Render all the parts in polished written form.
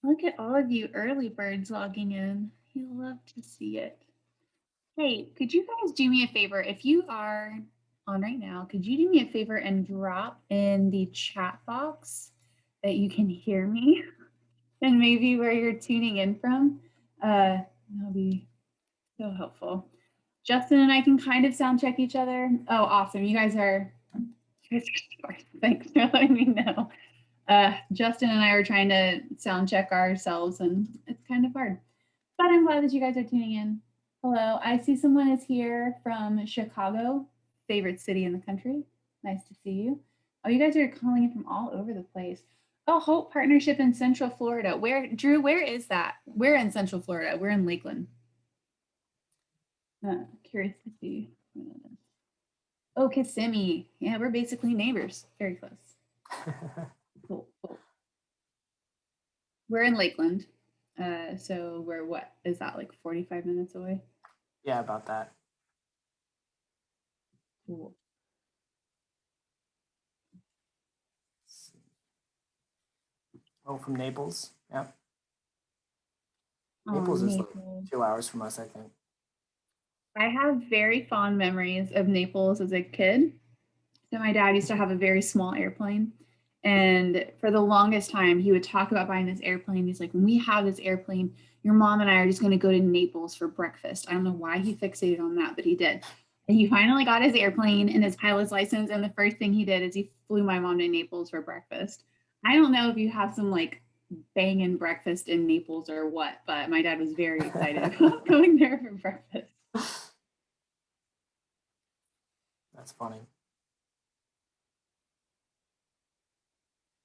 Look at all of you early birds logging in. You love to see it. Hey, could you guys do me a favor? If you are on right now, could you do me a favor and drop in the chat box that you can hear me and maybe where you're tuning in from? That'll be so helpful. Justin and I can kind of sound check each other. Oh, awesome. You guys are smart. Thanks for letting me know. Justin and I are trying to sound check ourselves, and it's kind of hard. But I'm glad that you guys are tuning in. Hello, I see someone is here from Chicago, favorite city in the country. Nice to see you. Oh, you guys are calling in from all over the place. Oh, Hope Partnership in Central Florida. Where, Drew, where is that? We're in Central Florida. We're in Lakeland. Curious to see. Oh, Kissimmee. Yeah, we're basically neighbors. Very close. Cool, cool. We're in Lakeland. So we're what? Is that like 45 minutes away? Yeah, about that. Cool. Oh, from Naples. Yeah. Oh, Naples is like Naples. 2 hours from us, I think. I have very fond memories of Naples as a kid. So my dad used to have a very small airplane. And for the longest time, he would talk about buying this airplane. He's like, when we have this airplane, your mom and I are just going to go to Naples for breakfast. I don't know why he fixated on that, but he did. And he finally got his airplane and his pilot's license. And the first thing he did is he flew my mom to Naples for breakfast. I don't know if you have some like banging breakfast in Naples or what, but my dad was very excited about going there for breakfast. That's funny.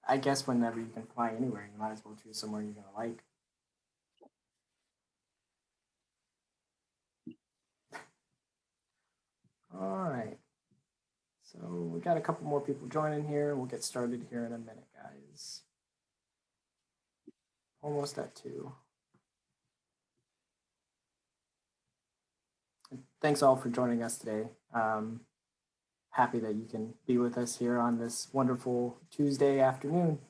I guess whenever you can fly anywhere, you might as well choose somewhere you're gonna like. All right. So we got a couple more people joining here. We'll get started here in a minute, guys. Almost at 2. Thanks all for joining us today. Happy that you can be with us here on this wonderful Tuesday afternoon.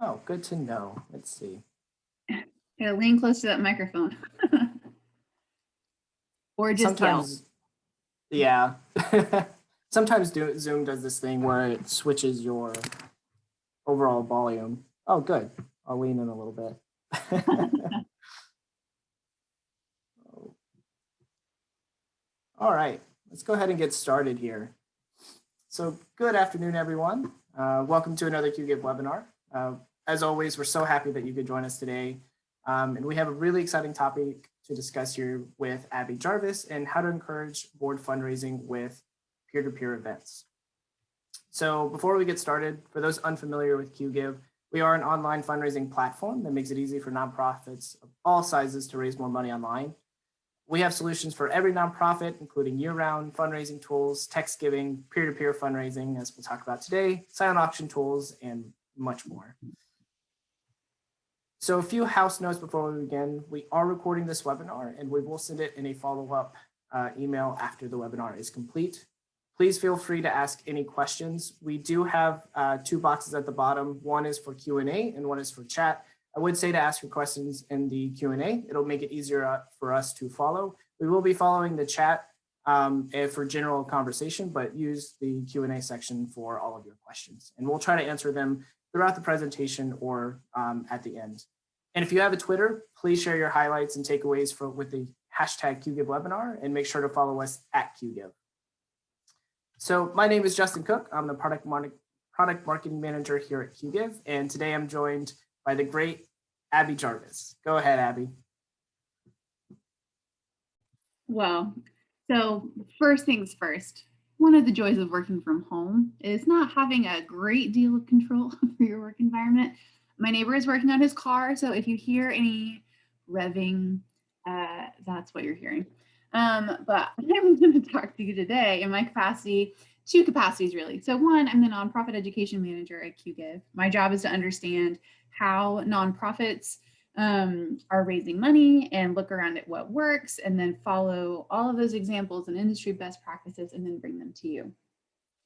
Oh, good to know. Let's see. Yeah, lean close to that microphone. Or just yell. Sometimes, yeah. Sometimes Zoom does this thing where it switches your overall volume. Oh, good. I'll lean in a little bit. All right, let's go ahead and get started here. So good afternoon, everyone. Welcome to another Qgiv webinar. As always, we're so happy that you could join us today. And we have a really exciting topic to discuss here with Abby Jarvis and how to encourage board fundraising with peer-to-peer events. So before we get started, for those unfamiliar with Qgiv, we are an online fundraising platform that makes it easy for nonprofits of all sizes to raise more money online. We have solutions for every nonprofit, including year-round fundraising tools, text giving, peer-to-peer fundraising, as we'll talk about today, silent auction tools, and much more. So a few house notes before we begin. We are recording this webinar and we will send it in a follow-up email after the webinar is complete. Please feel free to ask any questions. We do have 2 boxes at the bottom. One is for Q&A and one is for chat. I would say to ask your questions in the Q&A. It'll make it easier for us to follow. We will be following the chat for general conversation, but use the Q&A section for all of your questions. And we'll try to answer them throughout the presentation or at the end. And if you have a Twitter, please share your highlights and takeaways with the hashtag QGivWebinar and make sure to follow us at Qgiv. So my name is Justin Cook. I'm the product marketing manager here at Qgiv. And today I'm joined by the great Abby Jarvis. Go ahead, Abby. Well, so first things first, one of the joys of working from home is not having a great deal of control over your work environment. My neighbor is working on his car, so if you hear any revving, that's what you're hearing. But I'm going to talk to you today in my capacity, 2 capacities really. So one, I'm the nonprofit education manager at Qgiv. My job is to understand how nonprofits are raising money and look around at what works and then follow all of those examples and industry best practices and then bring them to you.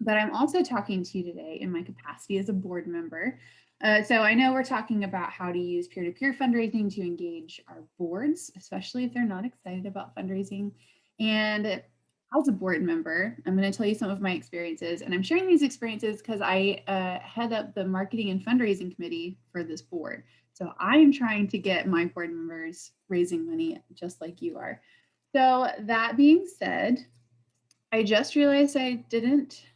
but I'm also talking to you today in my capacity as a board member. So I know we're talking about how to use peer-to-peer fundraising to engage our boards, especially if they're not excited about fundraising. And as a board member, I'm going to tell you some of my experiences, and I'm sharing these experiences because I head up the marketing and fundraising committee for this board. So I am trying to get my board members raising money just like you are. So that being said, I just realized I didn't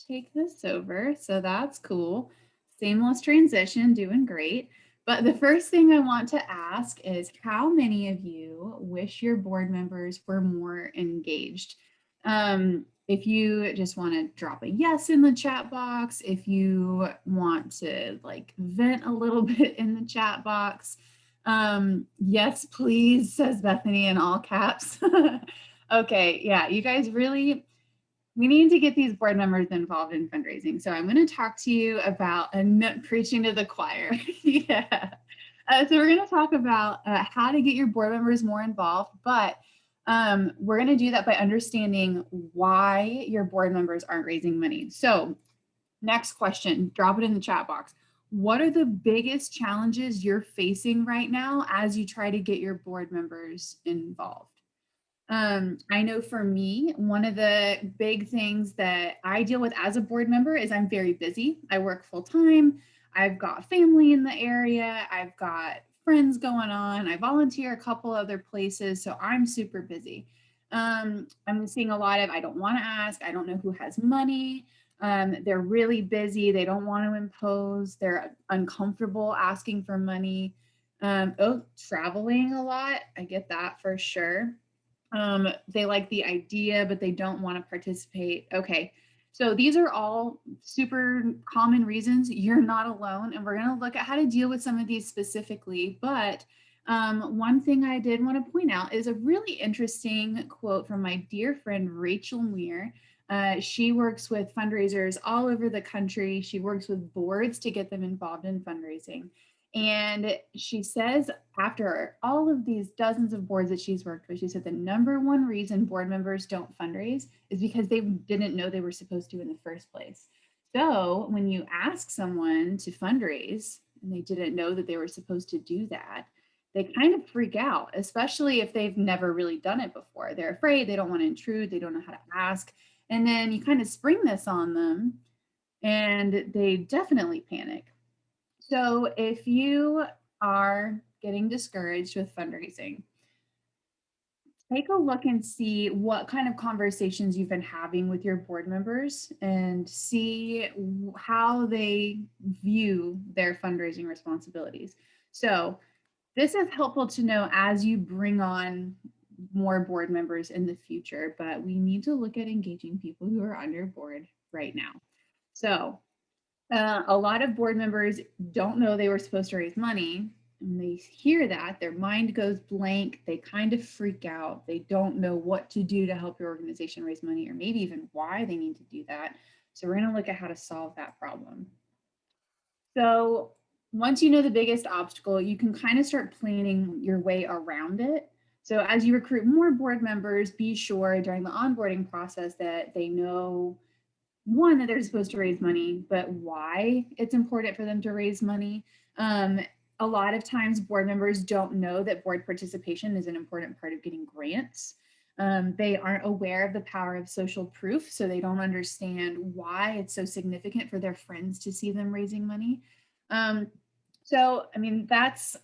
take this over, so that's cool. Seamless transition, doing great. But the first thing I want to ask is how many of you wish your board members were more engaged? If you just want to drop a yes in the chat box, if you want to like vent a little bit in the chat box, yes, please, says Bethany in all caps. Okay, yeah, you guys really, we need to get these board members involved in fundraising. So I'm going to talk to you about preaching to the choir. Yeah. So we're going to talk about how to get your board members more involved, but we're going to do that by understanding why your board members aren't raising money. So next question, drop it in the chat box. What are the biggest challenges you're facing right now as you try to get your board members involved? I know for me, one of the big things that I deal with as a board member is I'm very busy. I work full time. I've got family in the area. I've got friends going on. I volunteer a couple other places. So I'm super busy. I'm seeing a lot of, I don't want to ask. I don't know who has money. They're really busy. They don't want to impose. They're uncomfortable asking for money. Traveling a lot. I get that for sure. They like the idea, but they don't want to participate. Okay. So these are all super common reasons. You're not alone. And we're going to look at how to deal with some of these specifically. But one thing I did want to point out is a really interesting quote from my dear friend, Rachel Muir. She works with fundraisers all over the country. She works with boards to get them involved in fundraising. And she says, after all of these dozens of boards that she's worked with, she said the number one reason board members don't fundraise is because they didn't know they were supposed to in the first place. So when you ask someone to fundraise and they didn't know that they were supposed to do that, they kind of freak out, especially if they've never really done it before. They're afraid, they don't want to intrude, they don't know how to ask. And then you kind of spring this on them and they definitely panic. So if you are getting discouraged with fundraising, take a look and see what kind of conversations you've been having with your board members and see how they view their fundraising responsibilities. So this is helpful to know as you bring on more board members in the future, but we need to look at engaging people who are on your board right now. So a lot of board members don't know they were supposed to raise money. And they hear that, their mind goes blank. They kind of freak out. They don't know what to do to help your organization raise money or maybe even why they need to do that. So we're going to look at how to solve that problem. So once you know the biggest obstacle, you can kind of start planning your way around it. So as you recruit more board members, be sure during the onboarding process that they know one, that they're supposed to raise money, but why it's important for them to raise money. A lot of times board members don't know that board participation is an important part of getting grants. They aren't aware of the power of social proof, so they don't understand why it's so significant for their friends to see them raising money. So, I mean, that's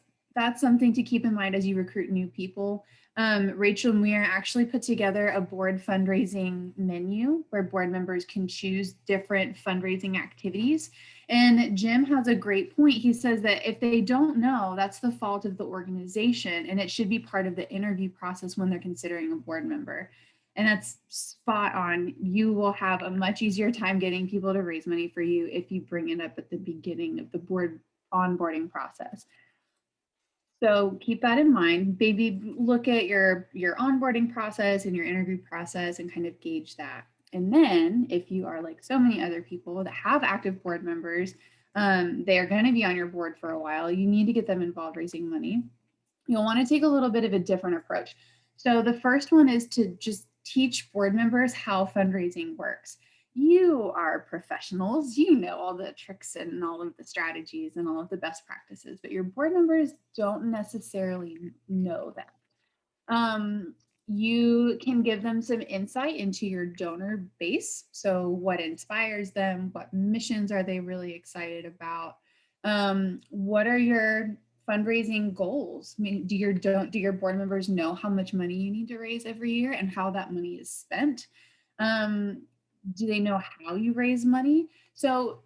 something to keep in mind as you recruit new people. Rachel Muir actually put together a board fundraising menu where board members can choose different fundraising activities. And Jim has a great point. He says that if they don't know, that's the fault of the organization, and it should be part of the interview process when they're considering a board member. And that's spot on. You will have a much easier time getting people to raise money for you if you bring it up at the beginning of the board onboarding process. So keep that in mind. Maybe look at your onboarding process and your interview process and kind of gauge that. And then if you are like so many other people that have active board members, they are going to be on your board for a while. You need to get them involved raising money. You'll want to take a little bit of a different approach. So the first one is to just teach board members how fundraising works. You are professionals. You know all the tricks and all of the strategies and all of the best practices, but your board members don't necessarily know that. Um, you can give them some insight into your donor base. So, what inspires them? What missions are they really excited about? What are your fundraising goals? I mean, do your board members know how much money you need to raise every year and how that money is spent? Do they know how you raise money? So,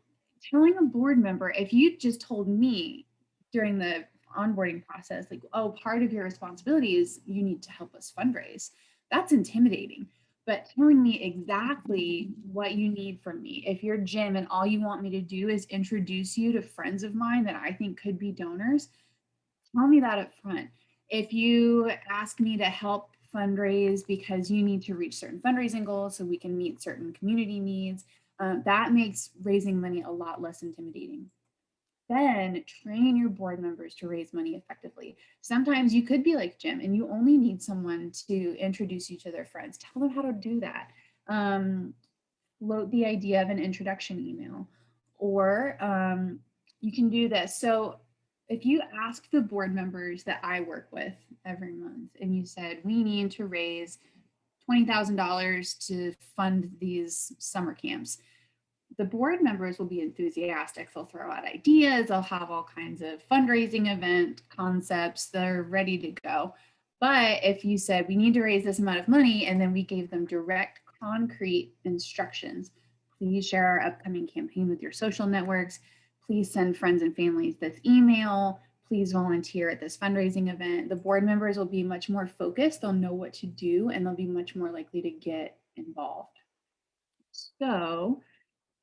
telling a board member, if you just told me during the onboarding process, like, oh, part of your responsibility is you need to help us fundraise, that's intimidating. But telling me exactly what you need from me, if you're Jim and all you want me to do is introduce you to friends of mine that I think could be donors, tell me that up front. If you ask me to help fundraise because you need to reach certain fundraising goals so we can meet certain community needs, that makes raising money a lot less intimidating. Then train your board members to raise money effectively. Sometimes you could be like Jim and you only need someone to introduce you to their friends. Tell them how to do that. Um, Float the idea of an introduction email, or you can do this. So if you ask the board members that I work with every month and you said, we need to raise $20,000 to fund these summer camps, the board members will be enthusiastic. They'll throw out ideas, they'll have all kinds of fundraising event concepts, they're ready to go. But if you said we need to raise this amount of money and then we gave them direct, concrete instructions, please share our upcoming campaign with your social networks, please send friends and families this email, please volunteer at this fundraising event, the board members will be much more focused, they'll know what to do, and they'll be much more likely to get involved. So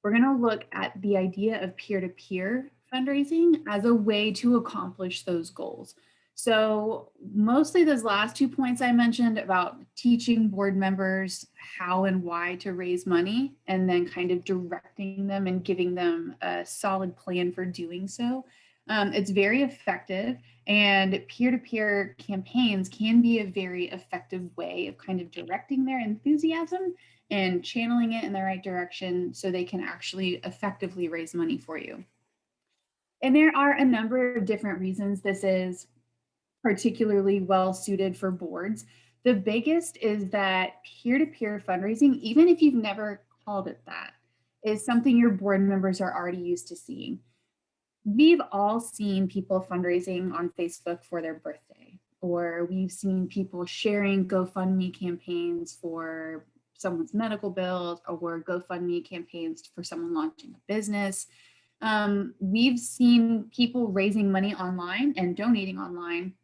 we're going to look at the idea of peer-to-peer fundraising as a way to accomplish those goals. So mostly those last 2 points I mentioned about teaching board members how and why to raise money and then kind of directing them and giving them a solid plan for doing so. It's very effective, and peer-to-peer campaigns can be a very effective way of kind of directing their enthusiasm and channeling it in the right direction so they can actually effectively raise money for you. And there are a number of different reasons this is particularly well suited for boards. The biggest is that peer to peer fundraising, even if you've never called it that, is something your board members are already used to seeing. We've all seen people fundraising on Facebook for their birthday, or we've seen people sharing GoFundMe campaigns for someone's medical bills, or GoFundMe campaigns for someone launching a business. We've seen people raising money online and donating online.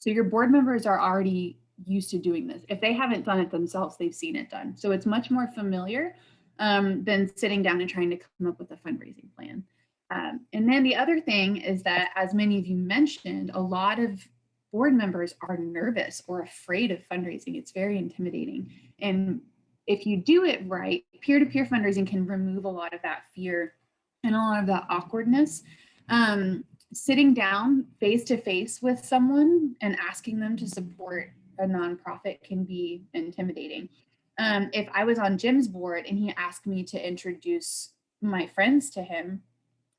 So your board members are already used to doing this. If they haven't done it themselves, they've seen it done. So it's much more familiar than sitting down and trying to come up with a fundraising plan. And then the other thing is that, as many of you mentioned, a lot of board members are nervous or afraid of fundraising. It's very intimidating. And if you do it right, peer-to-peer fundraising can remove a lot of that fear and a lot of that awkwardness. Sitting down face to face with someone and asking them to support a nonprofit can be intimidating. If I was on Jim's board and he asked me to introduce my friends to him,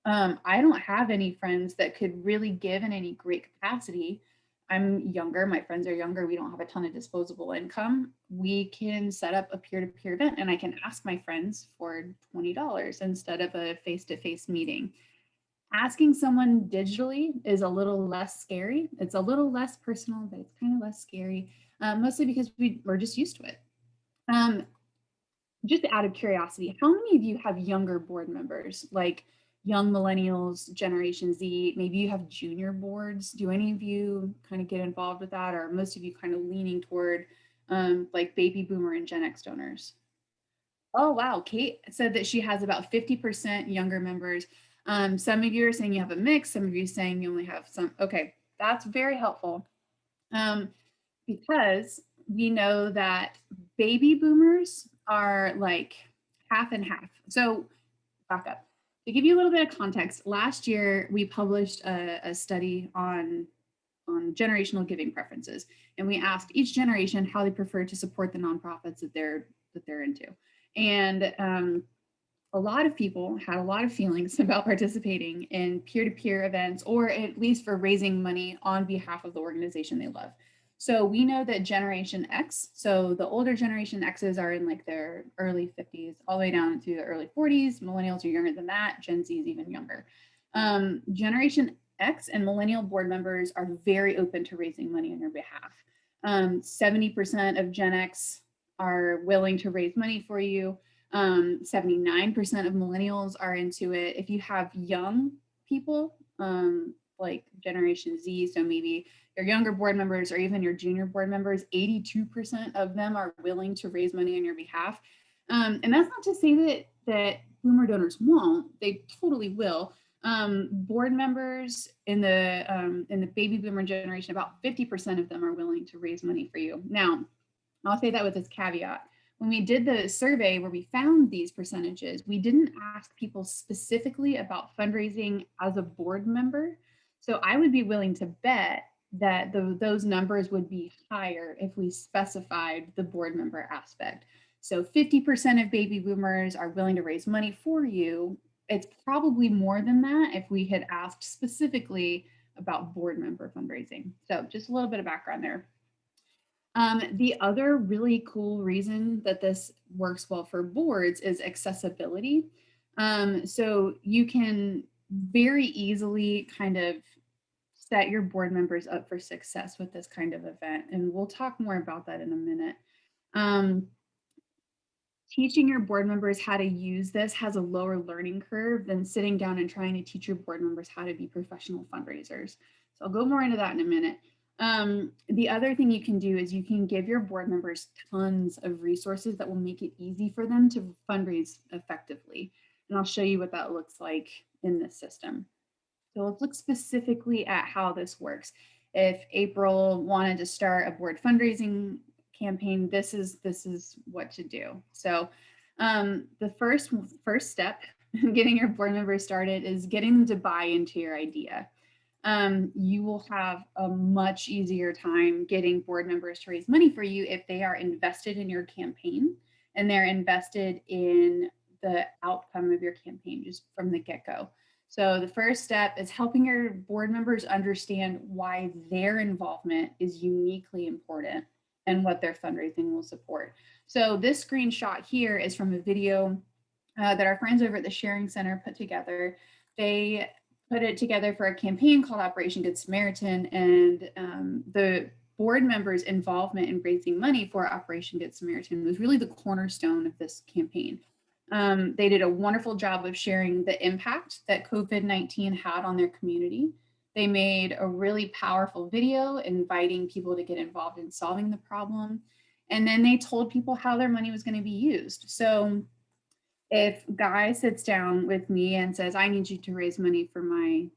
I don't have any friends that could really give in any great capacity. I'm younger, my friends are younger, we don't have a ton of disposable income. We can set up a peer-to-peer event and I can ask my friends for $20 instead of a face-to-face meeting. Asking someone digitally is a little less scary. It's a little less personal, but it's kind of less scary, mostly because we're just used to it. Um, just out of curiosity, how many of you have younger board members, like young millennials, Generation Z? Maybe you have junior boards. Do any of you kind of get involved with that, or most of you kind of leaning toward like baby boomer and Gen X donors? Oh, wow. Kate said that she has about 50% younger members. Some of you are saying you have a mix. Some of you are saying you only have some. Okay, that's very helpful. Um, because we know that baby boomers are like half and half. So back up. To give you a little bit of context, last year we published a study on generational giving preferences, and we asked each generation how they prefer to support the nonprofits that they're into. And a lot of people had a lot of feelings about participating in peer-to-peer events, or at least for raising money on behalf of the organization they love. So we know that Generation X, so the older Generation X's are in like their early 50s, all the way down to the early 40s. Millennials are younger than that. Gen Z is even younger. Generation X and millennial board members are very open to raising money on your behalf. 70% of Gen X are willing to raise money for you. 79% of millennials are into it. If you have young people, like Generation Z, so maybe your younger board members or even your junior board members, 82% of them are willing to raise money on your behalf. And that's not to say that boomer donors won't, they totally will. Board members in the baby boomer generation, about 50% of them are willing to raise money for you. Now, I'll say that with this caveat. When we did the survey where we found these percentages, we didn't ask people specifically about fundraising as a board member. So I would be willing to bet that those numbers would be higher if we specified the board member aspect. So 50% of baby boomers are willing to raise money for you. It's probably more than that if we had asked specifically about board member fundraising. So just a little bit of background there. The other really cool reason that this works well for boards is accessibility. So you can very easily kind of set your board members up for success with this kind of event. And we'll talk more about that in a minute. Teaching your board members how to use this has a lower learning curve than sitting down and trying to teach your board members how to be professional fundraisers. So I'll go more into that in a minute. The other thing you can do is you can give your board members tons of resources that will make it easy for them to fundraise effectively. And I'll show you what that looks like in this system. So let's look specifically at how this works. If April wanted to start a board fundraising campaign, this is what to do. So the first step in getting your board members started is getting them to buy into your idea. You will have a much easier time getting board members to raise money for you if they are invested in your campaign and they're invested in the outcome of your campaign just from the get-go. So the first step is helping your board members understand why their involvement is uniquely important and what their fundraising will support. So this screenshot here is from a video that our friends over at the Sharing Center put together. They put it together for a campaign called Operation Good Samaritan, and the board members' involvement in raising money for Operation Good Samaritan was really the cornerstone of this campaign. They did a wonderful job of sharing the impact that COVID-19 had on their community. They made a really powerful video inviting people to get involved in solving the problem. And then they told people how their money was going to be used. So if Guy sits down with me and says, I need you to raise money for my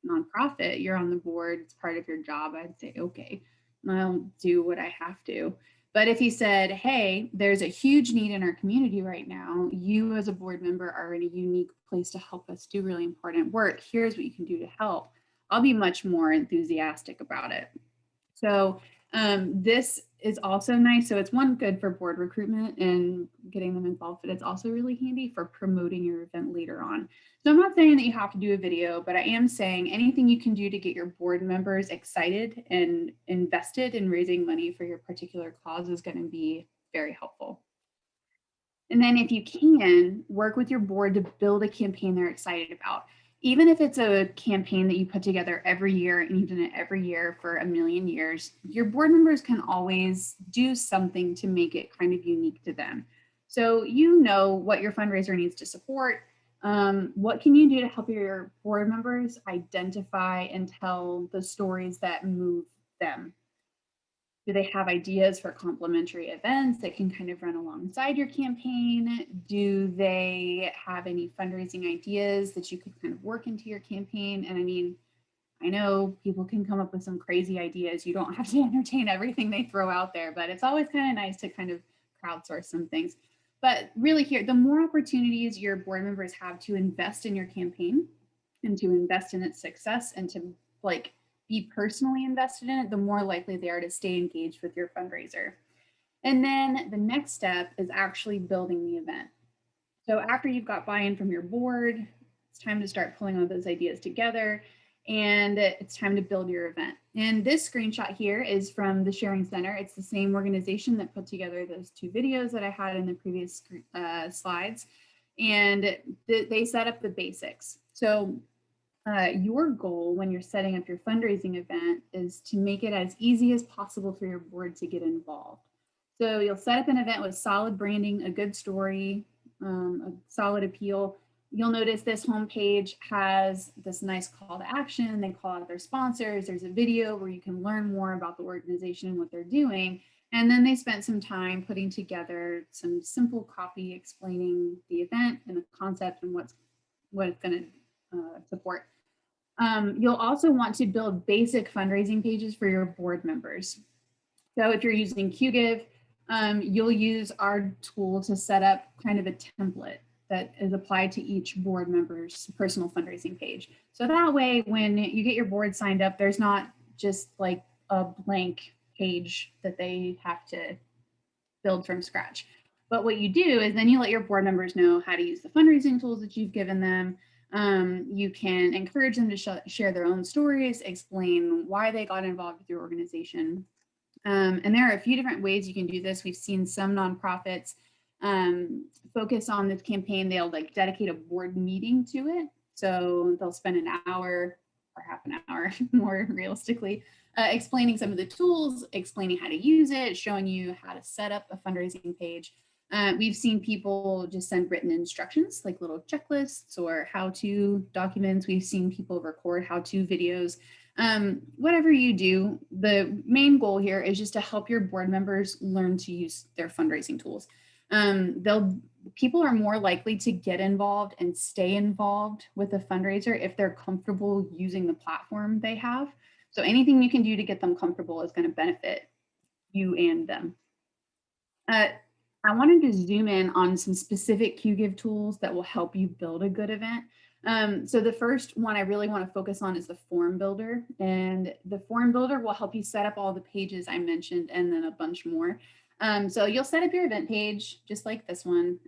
nonprofit, you're on the board, it's part of your job, I'd say, okay, I'll do what I have to. But if he said, hey, there's a huge need in our community right now, you as a board member are in a unique place to help us do really important work, here's what you can do to help, I'll be much more enthusiastic about it. So this is also nice. So it's one, good for board recruitment and getting them involved, but it's also really handy for promoting your event later on. So I'm not saying that you have to do a video, but I am saying anything you can do to get your board members excited and invested in raising money for your particular cause is going to be very helpful. And then if you can, work with your board to build a campaign they're excited about. Even if it's a campaign that you put together every year and you've done it every year for a million years, your board members can always do something to make it kind of unique to them. So you know what your fundraiser needs to support. What can you do to help your board members identify and tell the stories that move them? Do they have ideas for complementary events that can kind of run alongside your campaign? Do they have any fundraising ideas that you could kind of work into your campaign? And I mean, I know people can come up with some crazy ideas. You don't have to entertain everything they throw out there, but it's always kind of nice to kind of crowdsource some things. But really here, the more opportunities your board members have to invest in your campaign and to invest in its success and to like be personally invested in it, the more likely they are to stay engaged with your fundraiser. And then the next step is actually building the event. So after you've got buy-in from your board, it's time to start pulling all those ideas together, and it's time to build your event. And this screenshot here is from the Sharing Center. It's the same organization that put together those 2 videos that I had in the previous slides. And they set up the basics. So your goal when you're setting up your fundraising event is to make it as easy as possible for your board to get involved. So you'll set up an event with solid branding, a good story, a solid appeal. You'll notice this homepage has this nice call to action. They call out their sponsors. There's a video where you can learn more about the organization and what they're doing. And then they spent some time putting together some simple copy explaining the event and the concept and what it's going to support. You'll also want to build basic fundraising pages for your board members. So if you're using Qgiv, you'll use our tool to set up kind of a template that is applied to each board member's personal fundraising page. So that way, when you get your board signed up, there's not just like a blank page that they have to build from scratch. But what you do is then you let your board members know how to use the fundraising tools that you've given them. You can encourage them to share their own stories, explain why they got involved with your organization. And there are a few different ways you can do this. We've seen some nonprofits focus on this campaign. They'll like dedicate a board meeting to it. So they'll spend an hour or half an hour more realistically, explaining some of the tools, explaining how to use it, showing you how to set up a fundraising page. We've seen people just send written instructions like little checklists or how-to documents. We've seen people record how-to videos. Whatever you do, the main goal here is just to help your board members learn to use their fundraising tools. People are more likely to get involved and stay involved with a fundraiser if they're comfortable using the platform they have. So anything you can do to get them comfortable is going to benefit you and them. I wanted to zoom in on some specific Qgiv tools that will help you build a good event. So the first one I really want to focus on is the form builder, and the form builder will help you set up all the pages I mentioned and then a bunch more. So you'll set up your event page just like this one.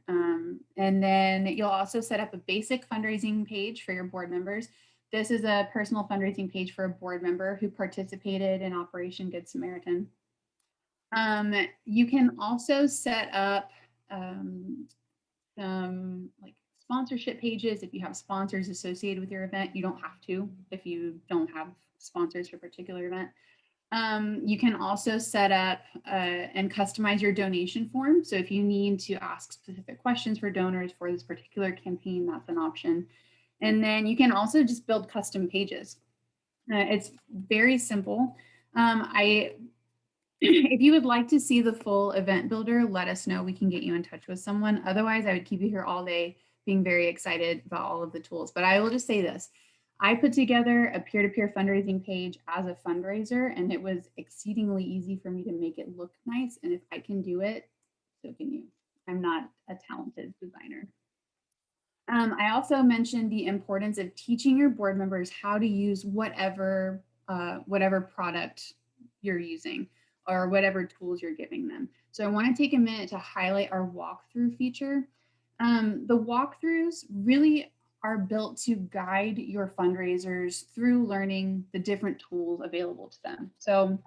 And then you'll also set up a basic fundraising page for your board members. This is a personal fundraising page for a board member who participated in Operation Good Samaritan. You can also set up some like sponsorship pages. If you have sponsors associated with your event, you don't have to if you don't have sponsors for a particular event. You can also set up and customize your donation form. So if you need to ask specific questions for donors for this particular campaign, that's an option. And then you can also just build custom pages. It's very simple. If you would like to see the full event builder, let us know. We can get you in touch with someone. Otherwise, I would keep you here all day being very excited about all of the tools. But I will just say this. I put together a peer-to-peer fundraising page as a fundraiser, and it was exceedingly easy for me to make it look nice. And if I can do it, so can you. I'm not a talented designer. I also mentioned the importance of teaching your board members how to use whatever product you're using or whatever tools you're giving them. So I want to take a minute to highlight our walkthrough feature. The walkthroughs really are built to guide your fundraisers through learning the different tools available to them. So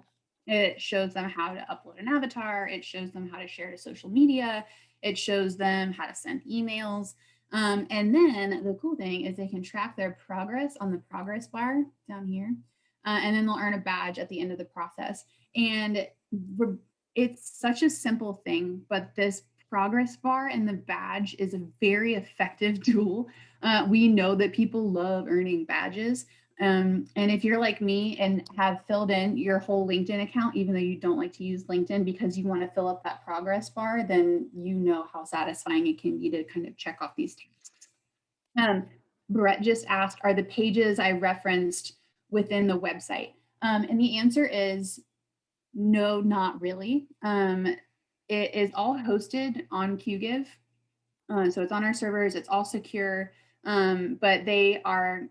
it shows them how to upload an avatar. It shows them how to share to social media. It shows them how to send emails. And then the cool thing is they can track their progress on the progress bar down here. And then they'll earn a badge at the end of the process. And it's such a simple thing, but this progress bar and the badge is a very effective tool. We know that people love earning badges. And if you're like me and have filled in your whole LinkedIn account, even though you don't like to use LinkedIn because you want to fill up that progress bar, then you know how satisfying it can be to kind of check off these tasks. Brett just asked, are the pages I referenced within the website? And the answer is no, not really. It is all hosted on Qgiv. So it's on our servers, it's all secure, but they are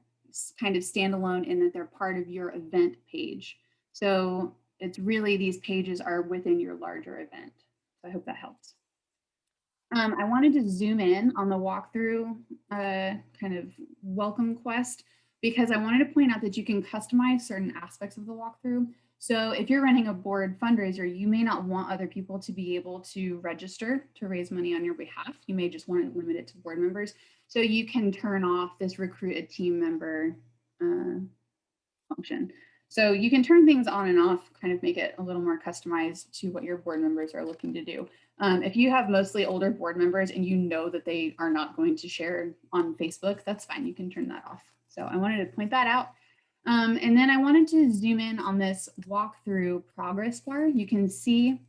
kind of standalone in that they're part of your event page. So it's really, these pages are within your larger event. So I hope that helps. I wanted to zoom in on the walkthrough kind of welcome quest because I wanted to point out that you can customize certain aspects of the walkthrough. So if you're running a board fundraiser, you may not want other people to be able to register to raise money on your behalf. You may just want to limit it to board members. So you can turn off this recruit a team member function. So you can turn things on and off, kind of make it a little more customized to what your board members are looking to do. If you have mostly older board members and you know that they are not going to share on Facebook, that's fine. You can turn that off. So I wanted to point that out. And then I wanted to zoom in on this walkthrough progress bar. You can see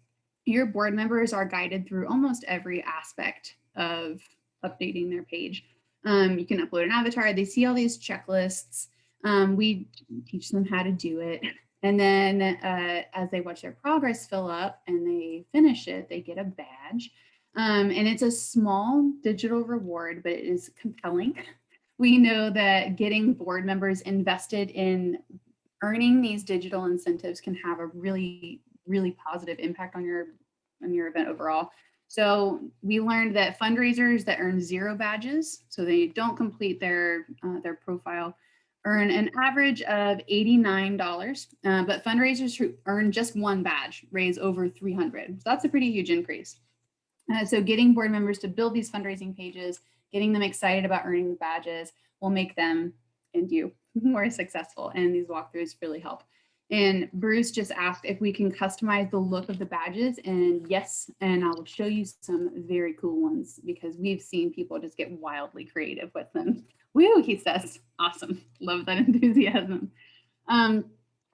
your board members are guided through almost every aspect of updating their page. You can upload an avatar. They see all these checklists. We teach them how to do it. And then as they watch their progress fill up and they finish it, they get a badge. And it's a small digital reward, but it is compelling. We know that getting board members invested in earning these digital incentives can have a really, really positive impact on your event overall. So we learned that fundraisers that earn 0 badges, so they don't complete their profile, earn an average of $89, but fundraisers who earn just 1 badge raise over 300. So that's a pretty huge increase. So getting board members to build these fundraising pages, getting them excited about earning the badges will make them and you more successful. And these walkthroughs really help. And Bruce just asked if we can customize the look of the badges. And yes, and I will show you some very cool ones because we've seen people just get wildly creative with them. Woo, he says. Awesome. Love that enthusiasm.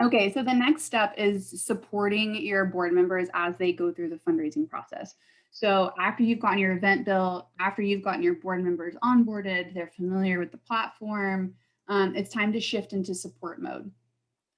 Okay, so the next step is supporting your board members as they go through the fundraising process. So after you've gotten your event built, after you've gotten your board members onboarded, they're familiar with the platform, it's time to shift into support mode.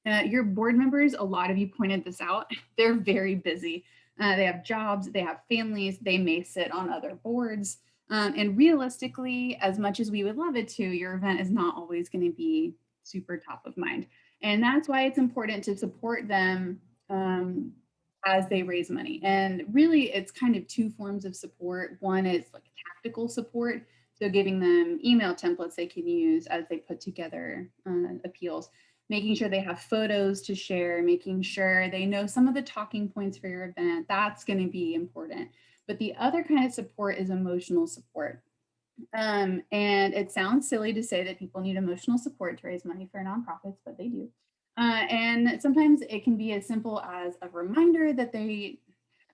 Your board members, a lot of you pointed this out, they're very busy. They have jobs, they have families, they may sit on other boards. And realistically, as much as we would love it to, your event is not always going to be super top of mind. And that's why it's important to support them as they raise money. And really, it's kind of 2 forms of support. One is like tactical support, so giving them email templates they can use as they put together appeals, making sure they have photos to share, making sure they know some of the talking points for your event. That's going to be important. But the other kind of support is emotional support. And it sounds silly to say that people need emotional support to raise money for nonprofits, but they do. And sometimes it can be as simple as a reminder that they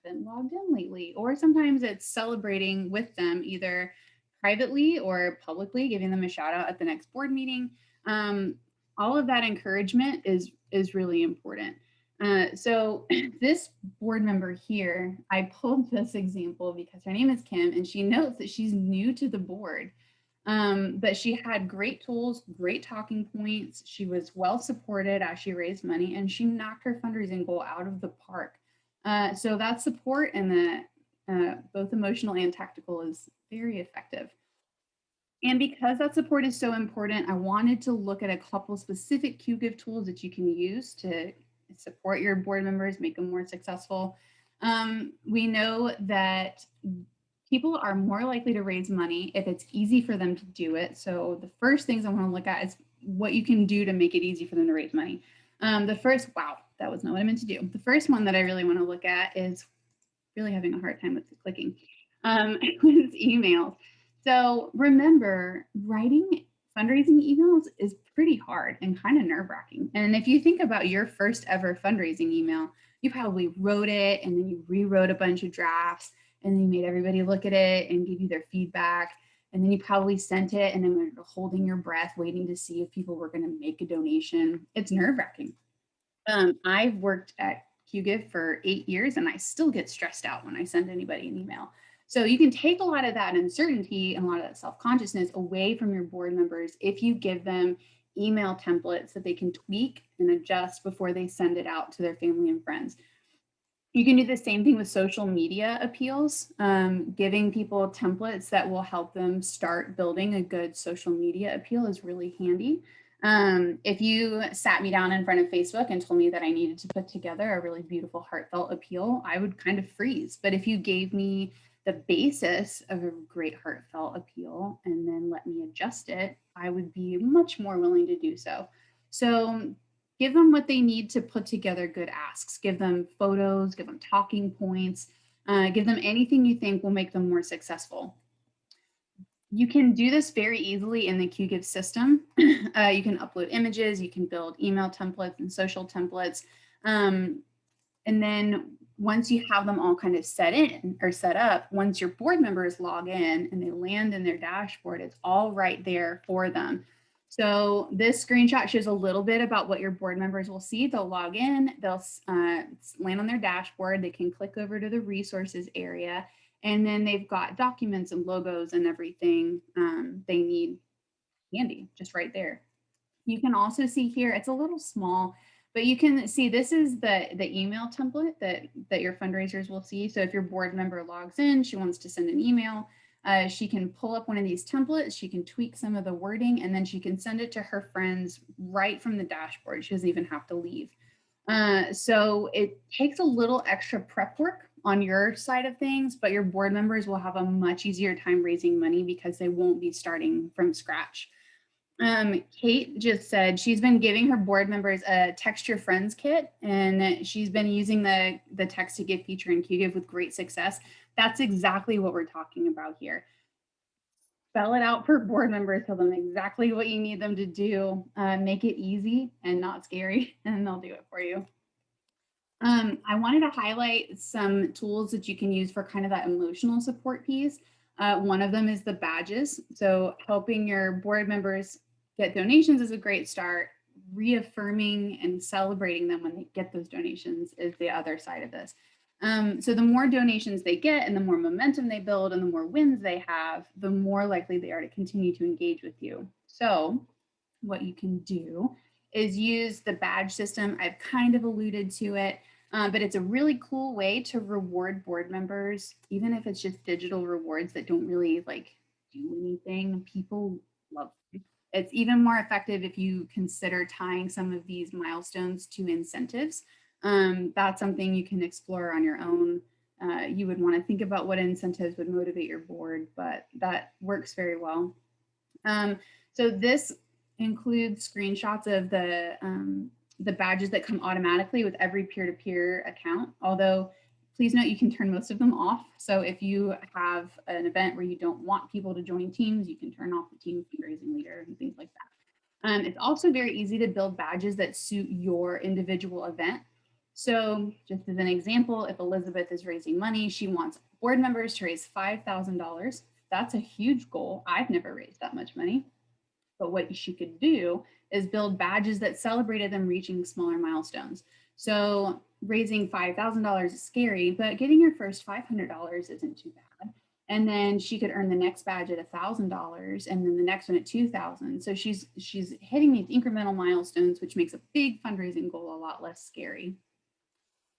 haven't logged in lately, or sometimes it's celebrating with them either privately or publicly, giving them a shout out at the next board meeting. All of that encouragement is really important. So this board member here, I pulled this example because her name is Kim and she notes that she's new to the board. But she had great tools, great talking points. She was well supported as she raised money and she knocked her fundraising goal out of the park. So that support and the both emotional and tactical is very effective. And because that support is so important, I wanted to look at a couple specific Qgiv tools that you can use to support your board members, make them more successful. We know that people are more likely to raise money if it's easy for them to do it. So the first things I want to look at is what you can do to make it easy for them to raise money. Wow, that was not what I meant to do. The first one that I really want to look at is really having a hard time with the clicking, with emails. So remember, writing fundraising emails is pretty hard and kind of nerve-wracking. And if you think about your first ever fundraising email, you probably wrote it and then you rewrote a bunch of drafts and then you made everybody look at it and give you their feedback. And then you probably sent it and then you're holding your breath, waiting to see if people were going to make a donation. It's nerve-wracking. I've worked at Qgiv for 8 years and I still get stressed out when I send anybody an email. So you can take a lot of that uncertainty and a lot of that self-consciousness away from your board members if you give them email templates that they can tweak and adjust before they send it out to their family and friends. You can do the same thing with social media appeals, giving people templates that will help them start building a good social media appeal is really handy. If you sat me down in front of Facebook and told me that I needed to put together a really beautiful, heartfelt appeal, I would kind of freeze. But if you gave me the basis of a great heartfelt appeal and then let me adjust it, I would be much more willing to do so. So give them what they need to put together good asks. Give them photos, give them talking points, give them anything you think will make them more successful. You can do this very easily in the Qgiv system. You can upload images, you can build email templates and social templates. And then once you have them all kind of set in or set up, once your board members log in and they land in their dashboard, it's all right there for them. So this screenshot shows a little bit about what your board members will see. They'll log in, they'll land on their dashboard, they can click over to the resources area, and then they've got documents and logos and everything they need handy, just right there. You can also see here, it's a little small, but you can see this is the email template that your fundraisers will see. So if your board member logs in, she wants to send an email, she can pull up one of these templates, she can tweak some of the wording, and then she can send it to her friends right from the dashboard. She doesn't even have to leave. So it takes a little extra prep work on your side of things, but your board members will have a much easier time raising money because they won't be starting from scratch. Kate just said she's been giving her board members a text your friends kit, and she's been using the text to give feature in Qgiv with great success. That's exactly what we're talking about here. Spell it out for board members, tell them exactly what you need them to do, make it easy and not scary, and they'll do it for you. I wanted to highlight some tools that you can use for kind of that emotional support piece. One of them is the badges. So helping your board members get donations is a great start. Reaffirming and celebrating them when they get those donations is the other side of this. So the more donations they get and the more momentum they build and the more wins they have, the more likely they are to continue to engage with you. So what you can do is use the badge system. I've kind of alluded to it. But it's a really cool way to reward board members, even if it's just digital rewards that don't really like do anything. People love them. It's even more effective if you consider tying some of these milestones to incentives. That's something you can explore on your own. You would want to think about what incentives would motivate your board, but that works very well. So this includes screenshots of the badges that come automatically with every peer-to-peer account, although please note you can turn most of them off. So if you have an event where you don't want people to join teams, you can turn off the team fundraising leader and things like that. It's also very easy to build badges that suit your individual event. So just as an example, if Elizabeth is raising money, she wants board members to raise $5,000. That's a huge goal. I've never raised that much money. But what she could do is build badges that celebrated them reaching smaller milestones. So raising $5,000 is scary, but getting your first $500 isn't too bad. And then she could earn the next badge at $1,000 and then the next one at 2,000. So she's hitting these incremental milestones, which makes a big fundraising goal a lot less scary.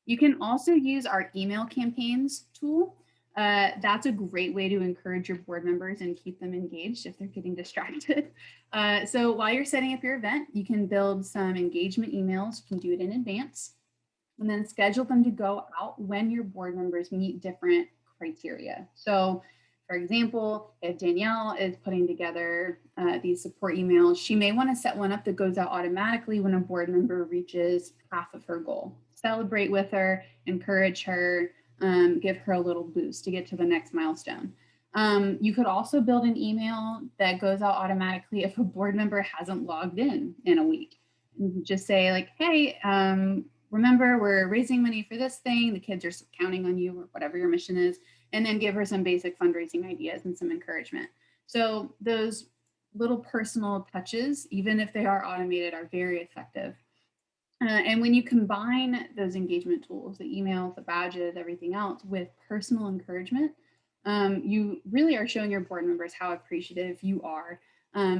You can also use our email campaigns tool. That's a great way to encourage your board members and keep them engaged if they're getting distracted. So while you're setting up your event, you can build some engagement emails. You can do it in advance and then schedule them to go out when your board members meet different criteria. So for example, if Danielle is putting together these support emails, she may want to set one up that goes out automatically when a board member reaches half of her goal. Celebrate with her, encourage her, give her a little boost to get to the next milestone. You could also build an email that goes out automatically if a board member hasn't logged in a week. Just say like, hey, remember we're raising money for this thing. The kids are counting on you or whatever your mission is, and then give her some basic fundraising ideas and some encouragement. So those little personal touches, even if they are automated, are very effective. And when you combine those engagement tools, the emails, the badges, everything else with personal encouragement, you really are showing your board members how appreciative you are.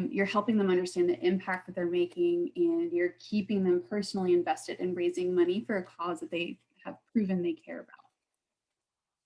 You're helping them understand the impact that they're making, and you're keeping them personally invested in raising money for a cause that they have proven they care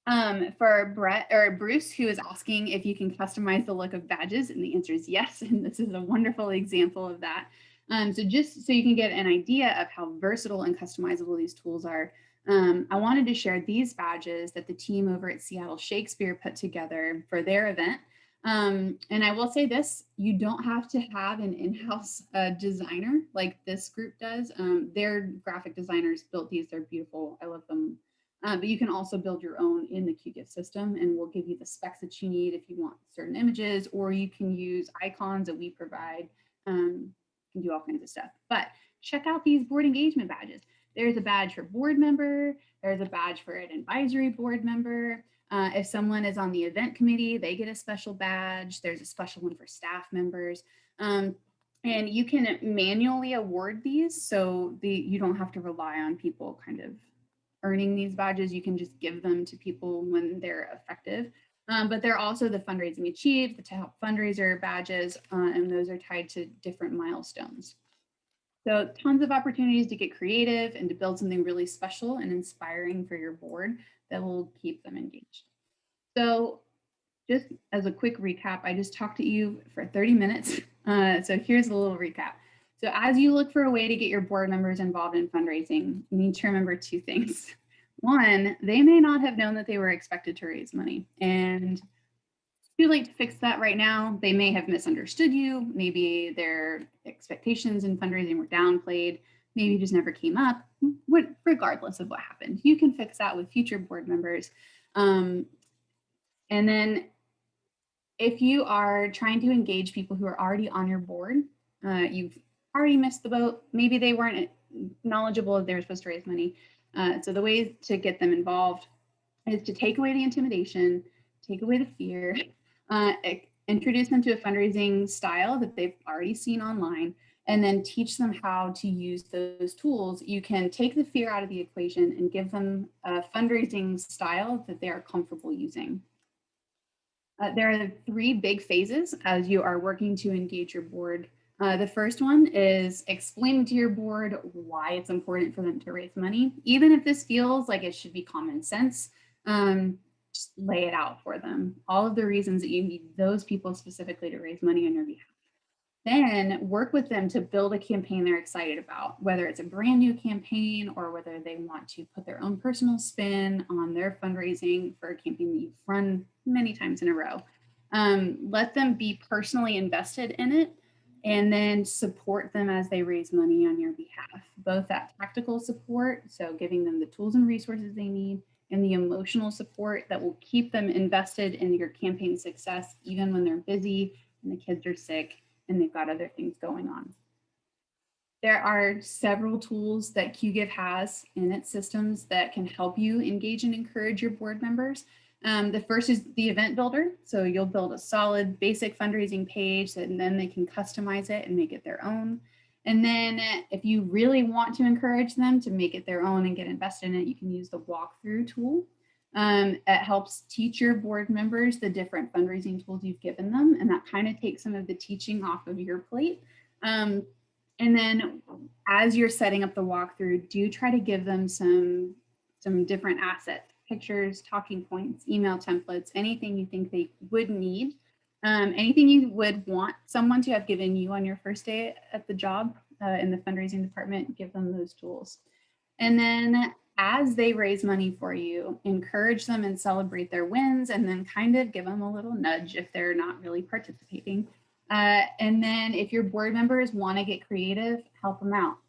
about. For Brett or Bruce, who is asking if you can customize the look of badges, and the answer is yes. And this is a wonderful example of that. So just so you can get an idea of how versatile and customizable these tools are, I wanted to share these badges that the team over at Seattle Shakespeare put together for their event. And I will say this, you don't have to have an in-house designer like this group does. Their graphic designers built these, they're beautiful, I love them. But you can also build your own in the Qgiv system, and we'll give you the specs that you need if you want certain images, or you can use icons that we provide. You can do all kinds of stuff. But check out these board engagement badges. There's a badge for board member. There's a badge for an advisory board member. If someone is on the event committee, they get a special badge. There's a special one for staff members. And you can manually award these, so you don't have to rely on people kind of earning these badges. You can just give them to people when they're effective. But they're also the Fundraising Qgiv, the top fundraiser badges, and those are tied to different milestones. So tons of opportunities to get creative and to build something really special and inspiring for your board that will keep them engaged. So just as a quick recap, I just talked to you for 30 minutes. So here's a little recap. So as you look for a way to get your board members involved in fundraising, you need to remember two things. One, they may not have known that they were expected to raise money, and it's too late to fix that right now. They may have misunderstood you. Maybe their expectations in fundraising were downplayed. Maybe just never came up. Regardless of what happened, you can fix that with future board members. And then if you are trying to engage people who are already on your board, you've already missed the boat. Maybe they weren't knowledgeable if they were supposed to raise money. So the way to get them involved is to take away the intimidation, take away the fear, introduce them to a fundraising style that they've already seen online, and then teach them how to use those tools. You can take the fear out of the equation and give them a fundraising style that they are comfortable using. There are three big phases as you are working to engage your board. The first one is explaining to your board why it's important for them to raise money. Even if this feels like it should be common sense, just lay it out for them. All of the reasons that you need those people specifically to raise money on your behalf. Then work with them to build a campaign they're excited about, whether it's a brand new campaign or whether they want to put their own personal spin on their fundraising for a campaign that you've run many times in a row. Let them be personally invested in it, and then support them as they raise money on your behalf, both that tactical support, so giving them the tools and resources they need, and the emotional support that will keep them invested in your campaign success, even when they're busy and the kids are sick and they've got other things going on. There are several tools that Qgiv has in its systems that can help you engage and encourage your board members. The first is the event builder. So you'll build a solid basic fundraising page, and then they can customize it and make it their own. And then if you really want to encourage them to make it their own and get invested in it, you can use the walkthrough tool. It helps teach your board members the different fundraising tools you've given them, and that kind of takes some of the teaching off of your plate. And then as you're setting up the walkthrough, do try to give them some different assets, pictures, talking points, email templates, anything you think they would need, anything you would want someone to have given you on your first day at the job in the fundraising department, give them those tools. And then as they raise money for you, encourage them and celebrate their wins, and then kind of give them a little nudge if they're not really participating. And then if your board members want to get creative, help them out.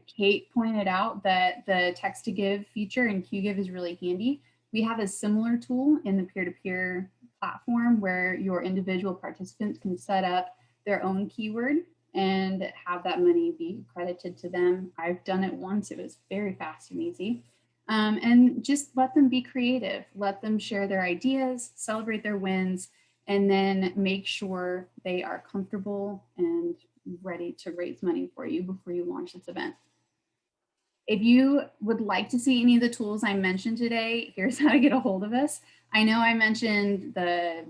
Kate pointed out that the text to give feature in Qgiv is really handy. We have a similar tool in the peer-to-peer platform where your individual participants can set up their own keyword and have that money be credited to them. I've done it once. It was very fast and easy. And just let them be creative. Let them share their ideas, celebrate their wins, and then make sure they are comfortable and ready to raise money for you before you launch this event. If you would like to see any of the tools I mentioned today, here's how to get a hold of us. I know I mentioned the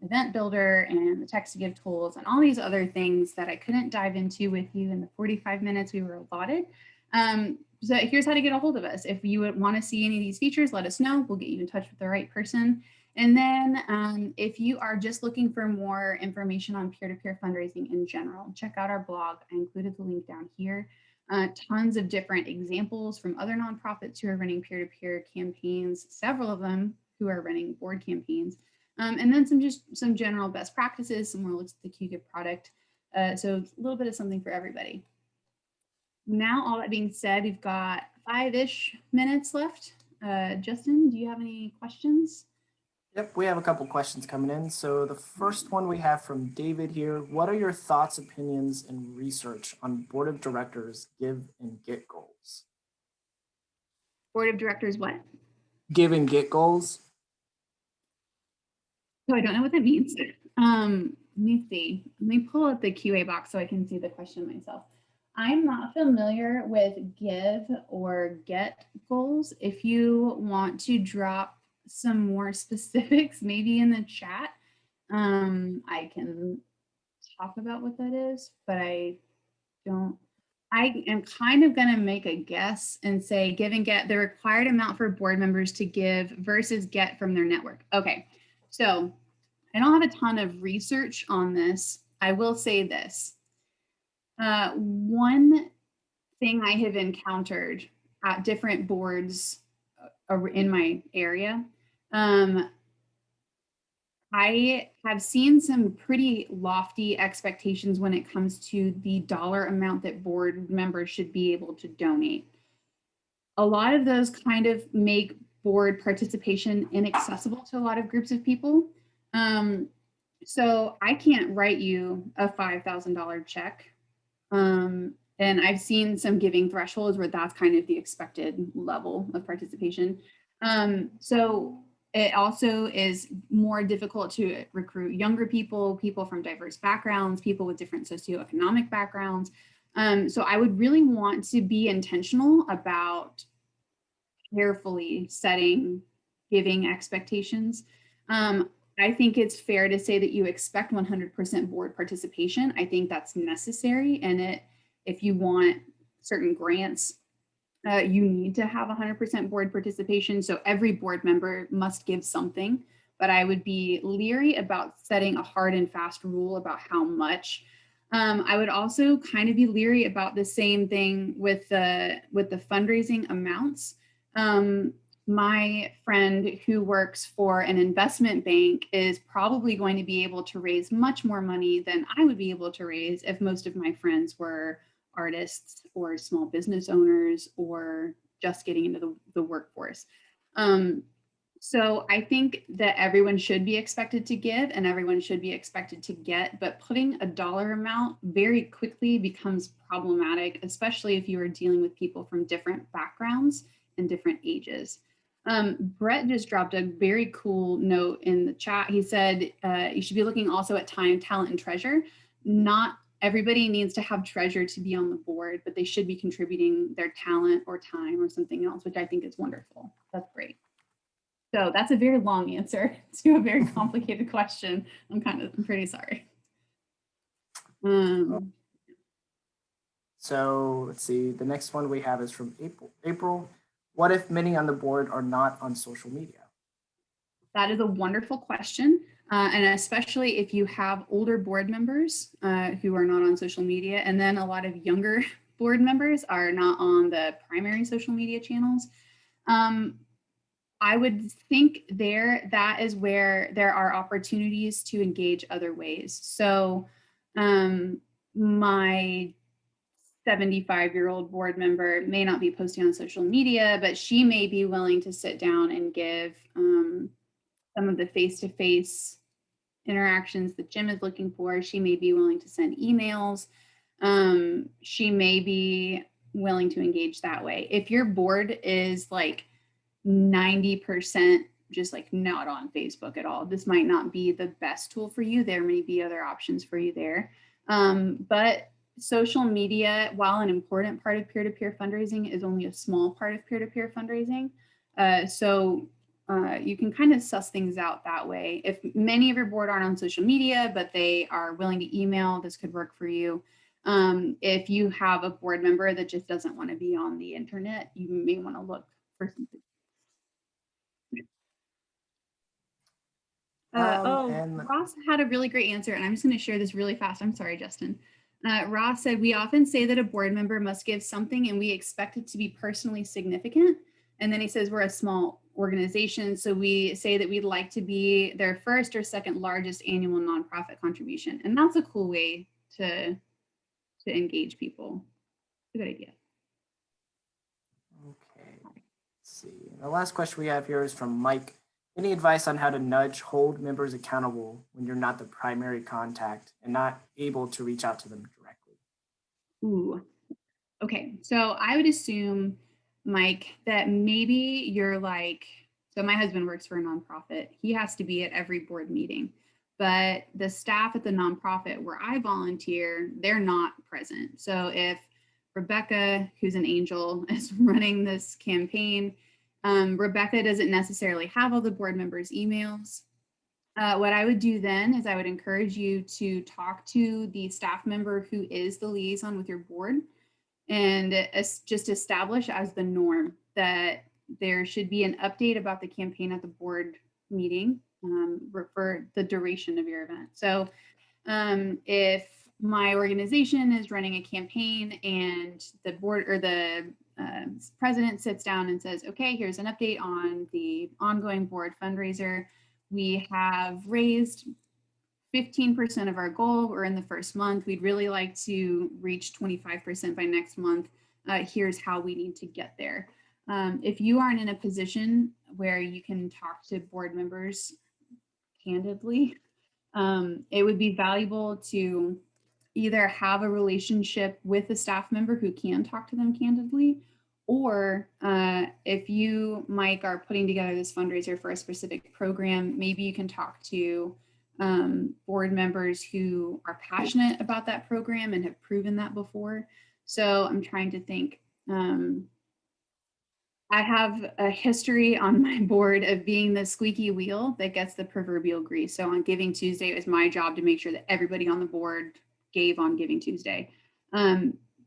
event builder and the text to give tools and all these other things that I couldn't dive into with you in the 45 minutes we were allotted. So here's how to get a hold of us. If you would want to see any of these features, let us know. We'll get you in touch with the right person. And then if you are just looking for more information on peer-to-peer fundraising in general, check out our blog. I included the link down here. Tons of different examples from other nonprofits who are running peer-to-peer campaigns, several of them who are running board campaigns, and then some general best practices, some more looks at the Qgiv product. So a little bit of something for everybody. Now, all that being said, we've got 5-ish minutes left. Justin, do you have any questions? Yep, we have a couple questions coming in. So the first one we have from David here. What are your thoughts, opinions, and research on board of directors give and get goals? Board of directors, what? Give and get goals? So I don't know what that means. Let me see. Let me pull up the QA box so I can see the question myself. I'm not familiar with give or get goals. If you want to drop some more specifics, maybe in the chat, I can talk about what that is, but I am kind of going to make a guess and say give and get the required amount for board members to give versus get from their network. Okay, so I don't have a ton of research on this. I will say this. One thing I have encountered at different boards in my area, I have seen some pretty lofty expectations when it comes to the dollar amount that board members should be able to donate. A lot of those kind of make board participation inaccessible to a lot of groups of people. So I can't write you a $5,000 check. And I've seen some giving thresholds where that's kind of the expected level of participation. So it also is more difficult to recruit younger people, people from diverse backgrounds, people with different socioeconomic backgrounds. So I would really want to be intentional about carefully setting giving expectations. I think it's fair to say that you expect 100% board participation. I think that's necessary. And if you want certain grants, you need to have 100% board participation. So every board member must give something, but I would be leery about setting a hard and fast rule about how much. I would also kind of be leery about the same thing with the fundraising amounts. My friend who works for an investment bank is probably going to be able to raise much more money than I would be able to raise if most of my friends were artists or small business owners or just getting into the workforce. So I think that everyone should be expected to give and everyone should be expected to get, but putting a dollar amount very quickly becomes problematic, especially if you are dealing with people from different backgrounds and different ages. Brett just dropped a very cool note in the chat. He said, you should be looking also at time, talent, and treasure. Not everybody needs to have treasure to be on the board, but they should be contributing their talent or time or something else, which I think is wonderful. That's great. So that's a very long answer to a very complicated question. I'm pretty sorry. So let's see, the next one we have is from April. What if many on the board are not on social media? That is a wonderful question. And especially if you have older board members who are not on social media, and then a lot of younger board members are not on the primary social media channels. I would think that is where there are opportunities to engage other ways. So my 75-year-old board member may not be posting on social media, but she may be willing to sit down and give some of the face-to-face interactions that Jim is looking for. She may be willing to send emails. She may be willing to engage that way. If your board is like 90% just like not on Facebook at all, this might not be the best tool for you. There may be other options for you there. But social media, while an important part of peer-to-peer fundraising, is only a small part of peer-to-peer fundraising. So you can kind of suss things out that way. If many of your board aren't on social media, but they are willing to email, this could work for you. If you have a board member that just doesn't want to be on the internet, you may want to look for something. And Ross had a really great answer, and I'm just going to share this really fast. I'm sorry, Justin. Ross said, we often say that a board member must give something and we expect it to be personally significant. And then he says, we're a small organization, so we say that we'd like to be their first or second largest annual nonprofit contribution. And that's a cool way to engage people. It's a good idea. okay, let's see. The last question we have here is from Mike. Any advice on how to nudge, hold members accountable when you're not the primary contact and not able to reach out to them directly? Ooh. Okay, so I would assume, Mike, that maybe you're like, so my husband works for a nonprofit. He has to be at every board meeting, but the staff at the nonprofit where I volunteer, they're not present. So if Rebecca, who's an angel, is running this campaign, Rebecca doesn't necessarily have all the board members' emails. What I would do then is I would encourage you to talk to the staff member who is the liaison with your board and just establish as the norm that there should be an update about the campaign at the board meeting for the duration of your event. So if my organization is running a campaign and the board or the president sits down and says, okay, here's an update on the ongoing board fundraiser. We have raised 15% of our goal. We're in the first month. We'd really like to reach 25% by next month. Here's how we need to get there. If you aren't in a position where you can talk to board members candidly, it would be valuable to either have a relationship with a staff member who can talk to them candidly, or if you, Mike, are putting together this fundraiser for a specific program, maybe you can talk to board members who are passionate about that program and have proven that before. So I'm trying to think. I have a history on my board of being the squeaky wheel that gets the proverbial grease. So on Giving Tuesday, it was my job to make sure that everybody on the board gave on Giving Tuesday.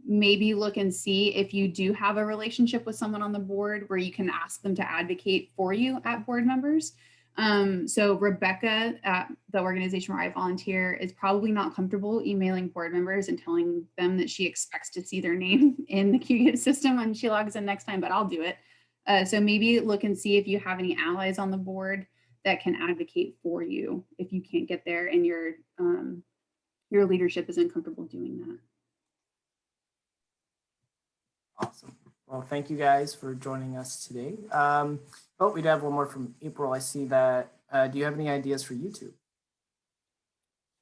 Maybe look and see if you do have a relationship with someone on the board where you can ask them to advocate for you at board members. So Rebecca at the organization where I volunteer is probably not comfortable emailing board members and telling them that she expects to see their name in the Qgiv system when she logs in next time, but I'll do it. So maybe look and see if you have any allies on the board that can advocate for you if you can't get there and your leadership isn't comfortable doing that. Awesome. Well, thank you guys for joining us today. We do have one more from April. I see that. Do you have any ideas for YouTube?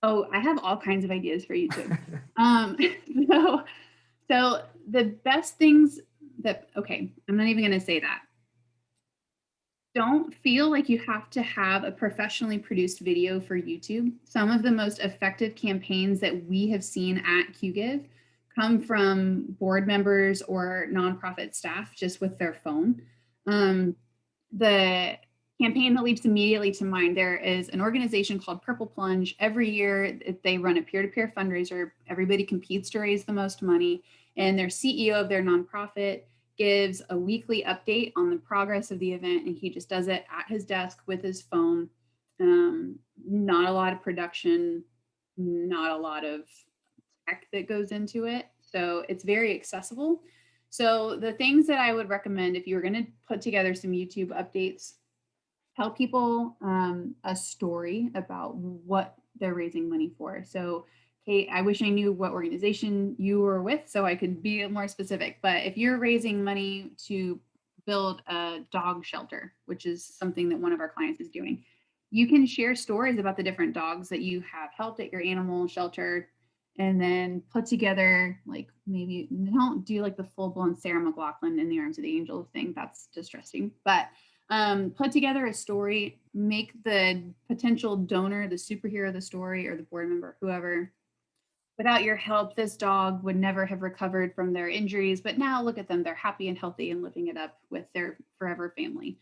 Oh, I have all kinds of ideas for YouTube. So the best things that, okay, I'm not even going to say that. Don't feel like you have to have a professionally produced video for YouTube. Some of the most effective campaigns that we have seen at Qgiv come from board members or nonprofit staff just with their phone. The campaign that leaps immediately to mind, there is an organization called Purple Plunge. Every year they run a peer-to-peer fundraiser. Everybody competes to raise the most money, and their CEO of their nonprofit gives a weekly update on the progress of the event, and he just does it at his desk with his phone. Not a lot of production, not a lot of tech that goes into it. So it's very accessible. So the things that I would recommend if you were going to put together some YouTube updates, tell people a story about what they're raising money for. So, Kate, I wish I knew what organization you were with so I could be more specific. But if you're raising money to build a dog shelter, which is something that one of our clients is doing, you can share stories about the different dogs that you have helped at your animal shelter, and then put together, like, maybe don't do like the full-blown Sarah McLachlan in the Arms of the Angel thing. That's distressing. But put together a story, make the potential donor the superhero of the story, or the board member, whoever. Without your help, this dog would never have recovered from their injuries, but now look at them, they're happy and healthy and living it up with their forever family.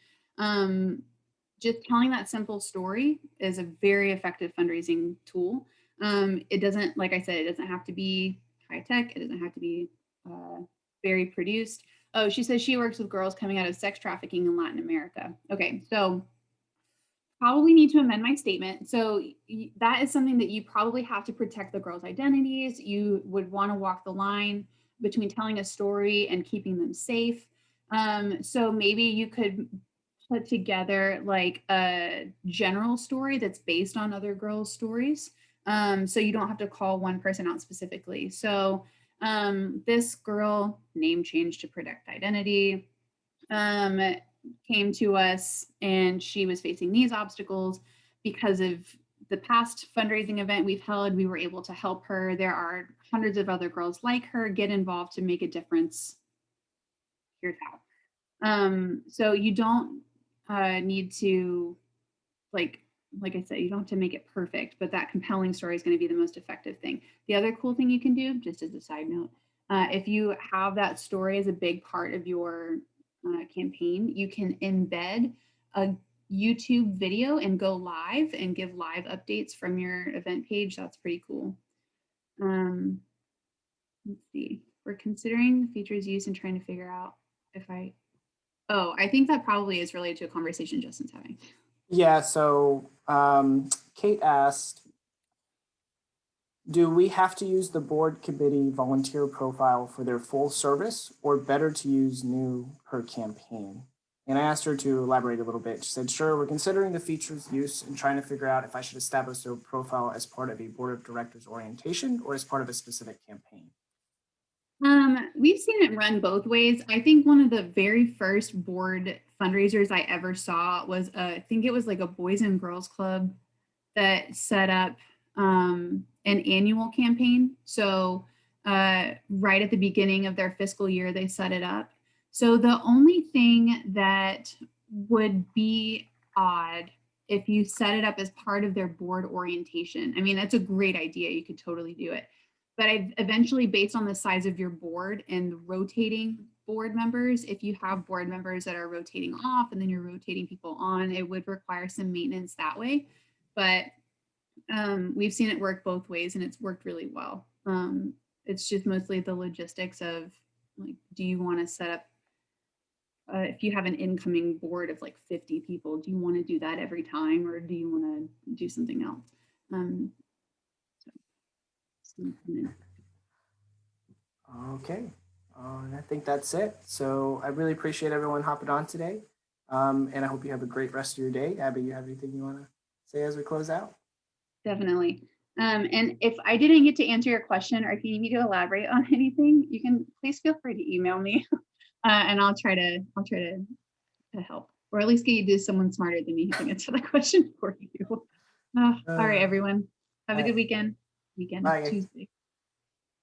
Just telling that simple story is a very effective fundraising tool. It doesn't, like I said, it doesn't have to be high tech. It doesn't have to be very produced. Oh, she says she works with girls coming out of sex trafficking in Latin America. Okay, so probably need to amend my statement. So that is something that you probably have to protect the girls' identities. You would want to walk the line between telling a story and keeping them safe. So maybe you could put together like a general story that's based on other girls' stories. So you don't have to call one person out specifically. So this girl, name change to protect identity, um, came to us and she was facing these obstacles because of the past fundraising event we've held. We were able to help her. There are hundreds of other girls like her. Get involved to make a difference. Here's how. So you don't need to like like I said, you don't have to make it perfect, but that compelling story is going to be the most effective thing. The other cool thing you can do, just as a side note, if you have that story as a big part of your campaign, you can embed a YouTube video and go live and give live updates from your event page. That's pretty cool. Um, let's see. We're considering the features used and trying to figure out if I think that probably is related to a conversation Justin's having. Yeah, so Kate asked, do we have to use the board committee volunteer profile for their full service or better to use new per campaign? And I asked her to elaborate a little bit. She said, sure, we're considering the features use and trying to figure out if I should establish a profile as part of a board of directors orientation or as part of a specific campaign. We've seen it run both ways. I think one of the very first board fundraisers I ever saw was I think it was like a Boys and Girls Club that set up an annual campaign. So right at the beginning of their fiscal year, they set it up. So the only thing that would be odd if you set it up as part of their board orientation, I mean, that's a great idea. You could totally do it. But I eventually, based on the size of your board and the rotating board members, if you have board members that are rotating off and then you're rotating people on, it would require some maintenance that way. But we've seen it work both ways and it's worked really well. It's just mostly the logistics of like, do you want to set up, if you have an incoming board of like 50 people, do you want to do that every time or do you want to do something else? So, Okay, and I think that's it. So I really appreciate everyone hopping on today. And I hope you have a great rest of your day. Abby, you have anything you want to say as we close out? definitely. And if I didn't get to answer your question or if you need me to elaborate on anything, you can please feel free to email me and I'll try to help, or at least get you to someone smarter than me who can answer the question for you. All right, everyone. Have a good weekend. Bye. Tuesday.